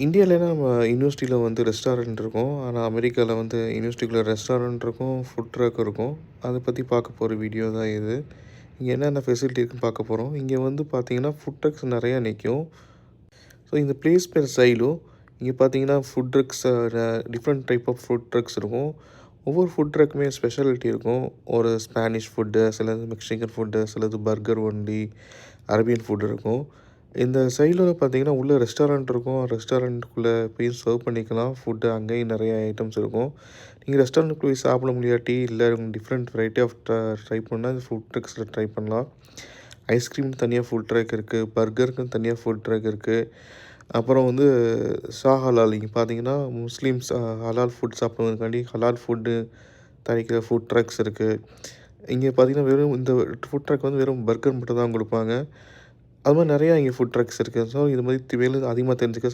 இந்தியாலனா நம்ம யூனிவர்சிட்டியில வந்து ரெஸ்டாரண்ட் இருக்கும். ஆனா அமெரிக்கால வந்து யூனிவர்சிட்டிக்குள்ள ரெஸ்டாரண்ட் இருக்கும், ஃபுட் ட்ரக் இருக்கும். அத பத்தி பார்க்க போற வீடியோ தான் இது. இங்க என்னென்ன ஃபெசிலிட்டி இருக்குன்னு பார்க்க போறோம். இங்க வந்து பார்த்தீங்கன்னா, ஃபுட் ட்ரக்ஸ் நெறையா நிக்கும். ஸோ இந்த பிளேஸ் பேர் சைலோ. இங்க பார்த்தீங்கன்னா, food trucks different type of food trucks இருக்கும். ஒவ்வொரு ஃபுட் ட்ரக்குமே ஸ்பெஷாலிட்டி இருக்கும். ஒரு ஸ்பானிஷ் ஃபுட்டு, சிலது மெக்சிகன் ஃபுட்டு, சிலது பர்கர் ஒன்லி, அரேபியன் ஃபுட் இருக்கும். இந்த சைடுல பார்த்தீங்கன்னா, உள்ள ரெஸ்டாரண்ட் இருக்கும். ரெஸ்டாரண்ட்டுக்குள்ள போய் சர்வ் பண்ணிக்கலாம். ஃபுட்டு அங்கேயும் நெறைய ஐட்டம்ஸ் இருக்கும். நீங்க ரெஸ்டாரண்ட் போய் சாப்பிட முடியாட்டி, இல்ல டிஃப்ரெண்ட் வெரைட்டி ஆஃப் ட்ரை பண்ணா இந்த ஃபுட் ட்ரக்ஸ்ல ட்ரை பண்ணலாம். ஐஸ்கிரீம் தனியா ஃபுட் ட்ரக் இருக்கு. பர்கருக்குன்னு தனியா ஃபுட் ட்ரக் இருக்கு. அப்புறம் வந்து ஹலால் இங்க பார்த்தீங்கன்னா, முஸ்லீம்ஸ் ஹலால் ஃபுட் சாப்பிடுறதுக்காண்டி ஹலால் ஃபுட்டு தயாரிக்கிற ஃபுட் ட்ரக்ஸ் இருக்கு. இங்க பார்த்தீங்கன்னா, வெறும் இந்த ஃபுட் ட்ரக் வந்து வெறும் பர்கர் மட்டும் தான் குடுப்பாங்க. அது மாரி நெறையா இங்க ஃபுட் ட்ரக்ஸ் இருக்கு. ஸோ இது மாரி மேலும் அதிகமா தெரிஞ்சுக்க